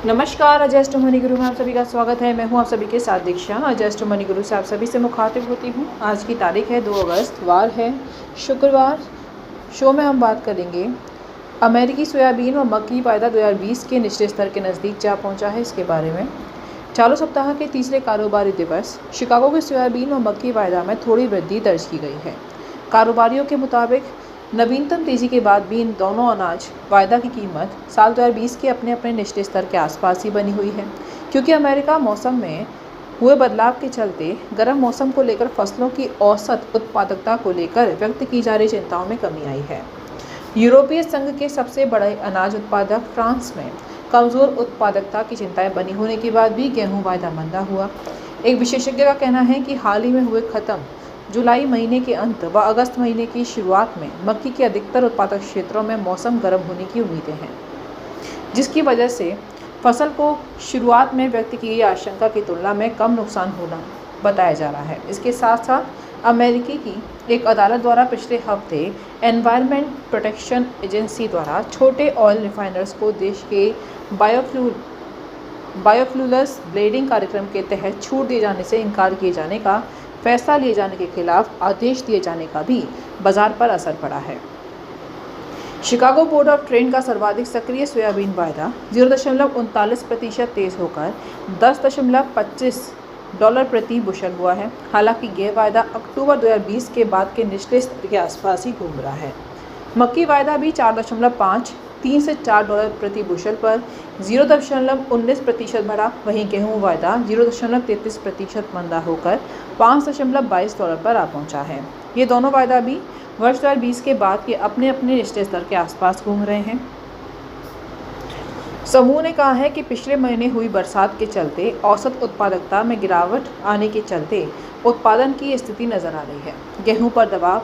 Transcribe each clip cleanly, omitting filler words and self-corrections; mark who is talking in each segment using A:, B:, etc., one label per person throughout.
A: नमस्कार, adjust money गुरु में आप सभी का स्वागत है। मैं हूं आप सभी के साथ दीक्षा। अजस्ट मनी गुरु से आप सभी से मुखातिब होती हूं। आज की तारीख है 2 अगस्त, वार है शुक्रवार। शो में हम बात करेंगे अमेरिकी सोयाबीन और मक्की पैदा 2020 के निचले स्तर के नज़दीक जा पहुंचा है, इसके बारे में। चालू सप्ताह के तीसरे कारोबारी दिवस शिकागो के सोयाबीन और मक्की पैदा में थोड़ी वृद्धि दर्ज की गई है। कारोबारियों के मुताबिक नवीनतम तेज़ी के बाद भी इन दोनों अनाज वायदा की कीमत साल 2020 के अपने अपने निचले स्तर के आसपास ही बनी हुई है, क्योंकि अमेरिका मौसम में हुए बदलाव के चलते गर्म मौसम को लेकर फसलों की औसत उत्पादकता को लेकर व्यक्त की जा रही चिंताओं में कमी आई है। यूरोपीय संघ के सबसे बड़े अनाज उत्पादक फ्रांस में कमज़ोर उत्पादकता की चिंताएं बनी होने के बाद भी गेहूँ वायदा मंदा हुआ। एक विशेषज्ञ का कहना है कि हाल ही में हुए खत्म जुलाई महीने के अंत व अगस्त महीने की शुरुआत में मक्की के अधिकतर उत्पादक क्षेत्रों में मौसम गर्म होने की उम्मीदें हैं, जिसकी वजह से फसल को शुरुआत में व्यक्त की गई आशंका की तुलना में कम नुकसान होना बताया जा रहा है। इसके साथ साथ अमेरिकी की एक अदालत द्वारा पिछले हफ्ते एनवायरनमेंट प्रोटेक्शन एजेंसी द्वारा छोटे ऑयल रिफाइनर्स को देश के बायोफ्यूल्स ब्लेडिंग कार्यक्रम के तहत छूट दिए जाने से इनकार किए जाने का फैसला लिए जाने के खिलाफ आदेश दिए जाने का भी बाजार पर असर पड़ा है। शिकागो बोर्ड ऑफ ट्रेड का सर्वाधिक सक्रिय सोयाबीन वायदा 0.39% तेज होकर $10.25 प्रति बुशल हुआ है। हालांकि यह वायदा अक्टूबर 2020 के बाद के निचले स्तर के आसपास ही घूम रहा है। मक्की वायदा भी 4.3 से $4 प्रति बुशल पर 0.19% बढ़ा। वहीं गेहूं वायदा 0.33% मंदा होकर $5.22 पर आ पहुंचा है। ये दोनों वायदा भी वर्ष 2020 के बाद के अपने अपने निचले स्तर के आसपास घूम रहे हैं। समूह ने कहा है कि पिछले महीने हुई बरसात के चलते औसत उत्पादकता में गिरावट आने के चलते उत्पादन की स्थिति नजर आ रही है। गेहूं पर दबाव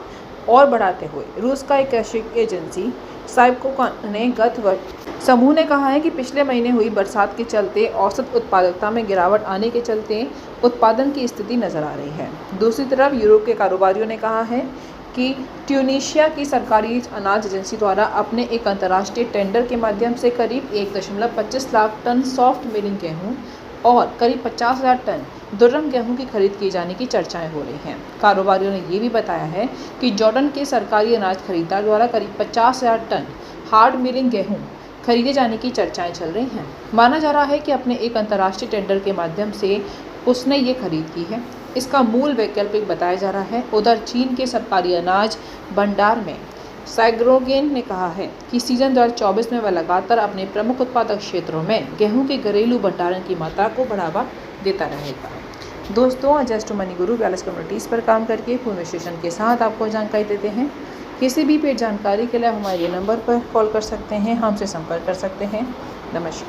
A: और बढ़ाते हुए रूस का एक कृषि एजेंसी साइबको ने समूह ने कहा है कि पिछले महीने हुई बरसात के चलते औसत उत्पादकता में गिरावट आने के चलते उत्पादन की स्थिति नजर आ रही है। दूसरी तरफ यूरोप के कारोबारियों ने कहा है कि ट्यूनीशिया की सरकारी अनाज एजेंसी द्वारा अपने एक अंतर्राष्ट्रीय टेंडर के माध्यम से करीब 1.25 लाख टन सॉफ्ट मिलिंग गेहूं और करीब 50,000 टन दुर्रम गेहूं की खरीद किए जाने की चर्चाएं हो रही हैं। कारोबारियों ने ये भी बताया है कि जॉर्डन के सरकारी अनाज खरीदार द्वारा करीब 50,000 टन हार्ड मिलिंग गेहूं खरीदे जाने की चर्चाएं चल रही हैं। माना जा रहा है कि अपने एक अंतर्राष्ट्रीय टेंडर के माध्यम से उसने ये खरीद की है। इसका मूल वैकल्पिक बताया जा रहा है। उधर चीन के सरकारी अनाज भंडार में सैग्रोगेन ने कहा है कि सीजन 2024 में वह लगातार अपने प्रमुख उत्पादक क्षेत्रों में गेहूं के घरेलू भंडारण की मात्रा को बढ़ावा देता रहेगा। दोस्तों, अजस्ट मनी गुरु वैलेस कम्युनिटीज़ पर काम करके पूर्ण विश्लेषण के साथ आपको जानकारी देते हैं। किसी भी पेड जानकारी के लिए हमारे नंबर पर कॉल कर सकते हैं, हमसे संपर्क कर सकते हैं। नमस्कार।